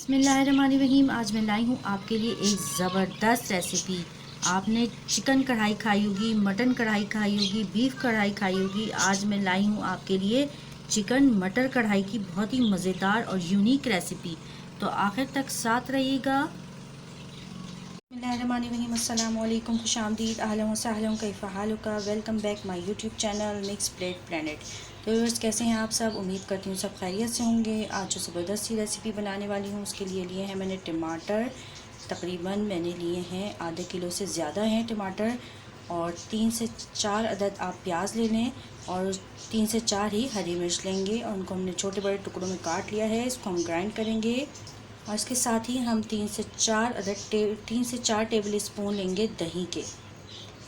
बिस्मिल्लाहिर्रहमानिर्रहीम। आज मैं लाई हूँ आपके लिए एक ज़बरदस्त रेसिपी। आपने चिकन कढ़ाई खाई होगी, मटन कढ़ाई खाई होगी, बीफ कढ़ाई खाई होगी। आज मैं लाई हूँ आपके लिए चिकन मटर कढ़ाई की बहुत ही मज़ेदार और यूनिक रेसिपी। तो आखिर तक साथ रहिएगा। बिस्मिल्लाहिर्रहमानिर्रहीम। अस्सलाम वालेकुम, खुशामदीद, अहलन व सहलन, कैफ़ा हालुका। Welcome back my YouTube channel mix plate planet. तो व्यूअर्स, कैसे हैं आप सब? उम्मीद करती हूँ सब खैरियत से होंगे। आज जो ज़बरदस्त सी रेसिपी बनाने वाली हूँ उसके लिए हैं मैंने टमाटर। तकरीबन मैंने लिए हैं आधे किलो से ज़्यादा हैं टमाटर, और 3 से 4 अदद आप प्याज ले लें, और 3 से 4 ही हरी मिर्च लेंगे, और उनको हमने छोटे बड़े टुकड़ों में काट लिया है। इसको हम ग्राइंड करेंगे, और इसके साथ ही हम 3 से 4 टेबल स्पून लेंगे दही के।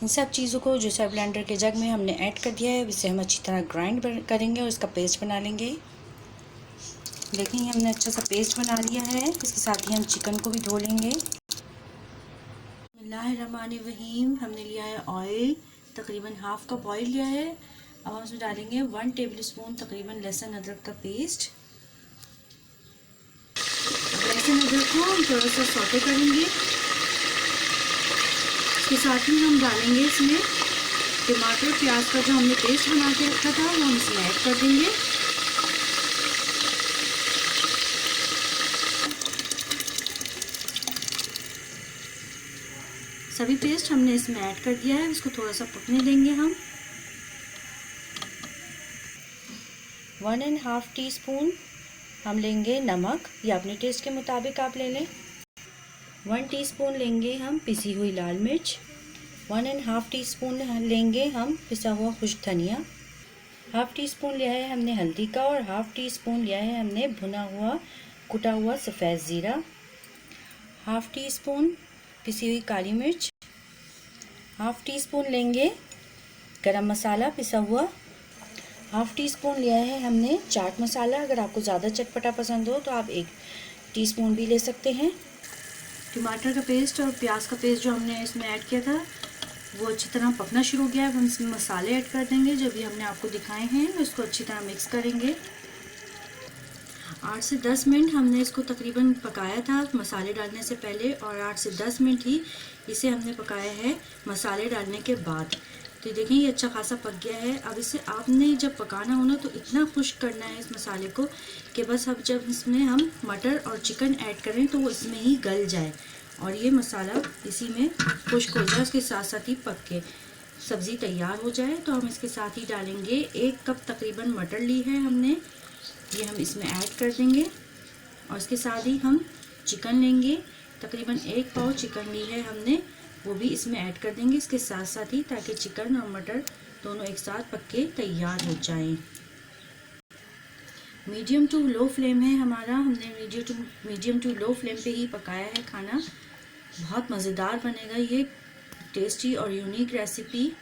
इन सब चीज़ों को जूसर ब्लेंडर के जग में हमने ऐड कर दिया है। इसे हम अच्छी तरह ग्राइंड करेंगे और इसका पेस्ट बना लेंगे। देखिए हमने अच्छा सा पेस्ट बना लिया है। इसके साथ ही हम चिकन को भी धो लेंगे। बिस्मिल्लाहिर्रहमानिर्रहीम। हमने लिया है ऑयल, तकरीबन हाफ कप ऑयल लिया है। अब हम उसमें डालेंगे 1 टेबल स्पून तकरीबन लहसुन अदरक का पेस्ट। लहसुन अदरक को हम थोड़ा सा सौटे करेंगे। इसके साथ ही हम डालेंगे इसमें टमाटर प्याज का जो हमने पेस्ट बना के रखा था वो हम इसमें ऐड कर देंगे। सभी पेस्ट हमने इसमें ऐड कर दिया है। इसको थोड़ा सा पकने देंगे हम। 1.5 टीस्पून हम लेंगे नमक, या अपने टेस्ट के मुताबिक आप ले लें। 1 टीस्पून लेंगे हम पिसी हुई लाल मिर्च। 1.5 टीस्पून लेंगे हम पिसा हुआ खुश्क धनिया। हाफ टी स्पून लिया है हमने हल्दी का, और हाफ टी स्पून लिया है हमने भुना हुआ कुटा हुआ सफ़ेद ज़ीरा। हाफ टी स्पून पिसी हुई काली मिर्च। हाफ टी स्पून लेंगे गरम मसाला पिसा हुआ। हाफ टी स्पून लिया है हमने चाट मसाला। अगर आपको ज़्यादा चटपटा पसंद हो तो आप 1 टीस्पून भी ले सकते हैं। टमाटर का पेस्ट और प्याज का पेस्ट जो हमने इसमें ऐड किया था वो अच्छी तरह पकना शुरू हो गया है। हम इसमें मसाले ऐड कर देंगे जो भी हमने आपको दिखाए हैं। उसको अच्छी तरह मिक्स करेंगे। 8 से 10 मिनट हमने इसको तकरीबन पकाया था मसाले डालने से पहले, और 8 से 10 मिनट ही इसे हमने पकाया है मसाले डालने के बाद। तो देखें ये अच्छा खासा पक गया है। अब इसे आपने जब पकाना हो ना तो इतना खुश्क करना है इस मसाले को कि बस अब जब इसमें हम मटर और चिकन ऐड करें तो वो इसमें ही गल जाए और ये मसाला इसी में खुश्क हो जाए। उसके साथ साथ ही पक के सब्ज़ी तैयार हो जाए। तो हम इसके साथ ही डालेंगे 1 कप तकरीबन मटर ली है हमने, ये हम इसमें ऐड कर देंगे। और इसके साथ ही हम चिकन लेंगे, तकरीबन 1 पाव चिकन ली है हमने, वो भी इसमें ऐड कर देंगे इसके साथ साथ ही, ताकि चिकन और मटर दोनों एक साथ पक के तैयार हो जाएं। मीडियम टू लो फ्लेम है हमारा। हमने मीडियम टू लो फ्लेम पे ही पकाया है खाना। बहुत मज़ेदार बनेगा ये टेस्टी और यूनिक रेसिपी।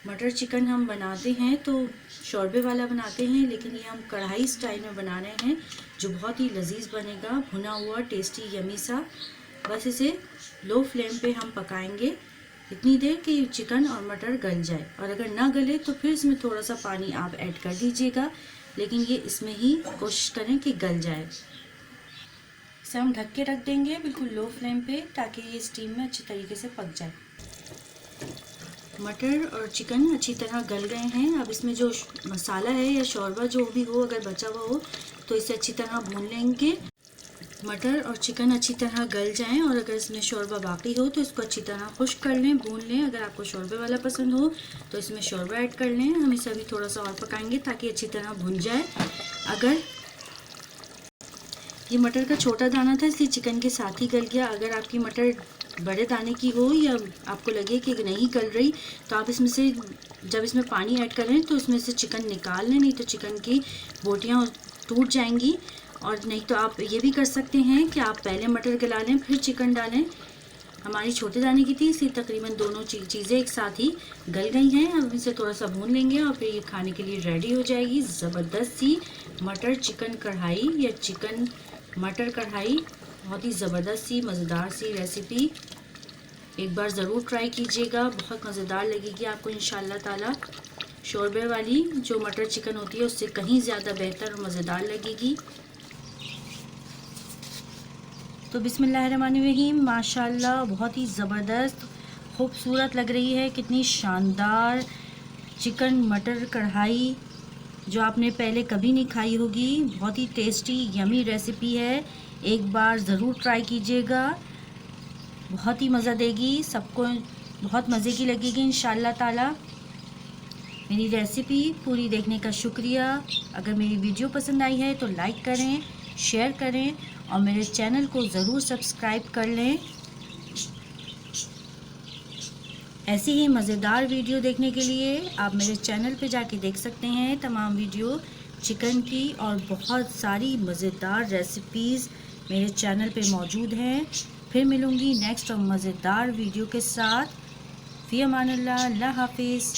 मटर चिकन हम बनाते हैं तो शोरबे वाला बनाते हैं, लेकिन ये हम कढ़ाई स्टाइल में बना रहे हैं जो बहुत ही लजीज बनेगा, भुना हुआ टेस्टी यमी सा। बस इसे लो फ्लेम पे हम पकाएंगे इतनी देर कि चिकन और मटर गल जाए, और अगर ना गले तो फिर इसमें थोड़ा सा पानी आप ऐड कर दीजिएगा, लेकिन ये इसमें ही कोशिश करें कि गल जाए। इसे हम ढक के रख देंगे बिल्कुल लो फ्लेम पे, ताकि ये स्टीम में अच्छी तरीके से पक जाए। मटर और चिकन अच्छी तरह गल गए हैं। अब इसमें जो मसाला है या शोरबा जो भी हो अगर बचा हुआ हो तो इसे अच्छी तरह भून लेंगे। मटर और चिकन अच्छी तरह गल जाएं, और अगर इसमें शोरबा बाकी हो तो इसको अच्छी तरह खुश्क कर लें, भून लें। अगर आपको शोरबे वाला पसंद हो तो इसमें शोरबा ऐड कर लें। हम इसे अभी थोड़ा सा और पकाएंगे ताकि अच्छी तरह भुन जाए। अगर ये मटर का छोटा दाना था इसलिए चिकन के साथ ही गल गया। अगर आपकी मटर बड़े दाने की हो या आपको लगे कि नहीं गल रही तो आप इसमें से जब इसमें पानी ऐड करें तो इसमें से चिकन निकाल लें, नहीं तो चिकन की बोटियाँ टूट जाएंगी। और नहीं तो आप ये भी कर सकते हैं कि आप पहले मटर गला लें फिर चिकन डालें। हमारी छोटे दाने की थी इसलिए तकरीबन दोनों चीज़ें एक साथ ही गल गई हैं। अब इसे थोड़ा सा भून लेंगे और फिर ये खाने के लिए रेडी हो जाएगी। ज़बरदस्त सी मटर चिकन कढ़ाई या चिकन मटर कढ़ाई, बहुत ही ज़बरदस्त सी मज़ेदार सी रेसिपी। एक बार ज़रूर ट्राई कीजिएगा, बहुत मज़ेदार लगेगी आपको इंशाल्लाह ताला। शोरबे वाली जो मटर चिकन होती है उससे कहीं ज़्यादा बेहतर और मज़ेदार लगेगी। तो बिस्मिल्लाहिर्रहमानिर्रहीम, माशाल्लाह बहुत ही ज़बरदस्त खूबसूरत लग रही है। कितनी शानदार चिकन मटर कढ़ाई जो आपने पहले कभी नहीं खाई होगी। बहुत ही टेस्टी यमी रेसिपी है, एक बार ज़रूर ट्राई कीजिएगा। बहुत ही मज़ा देगी, सबको बहुत मज़े की लगेगी इंशाल्लाह ताला। मेरी रेसिपी पूरी देखने का शुक्रिया। अगर मेरी वीडियो पसंद आई है तो लाइक करें, शेयर करें और मेरे चैनल को ज़रूर सब्सक्राइब कर लें। ऐसी ही मज़ेदार वीडियो देखने के लिए आप मेरे चैनल पे जाके देख सकते हैं तमाम वीडियो चिकन की, और बहुत सारी मज़ेदार रेसिपीज़ मेरे चैनल पे मौजूद हैं। फिर मिलूँगी नेक्स्ट और मज़ेदार वीडियो के साथ। फ़ी अमानिल्लाह, अल्लाह हाफिज़।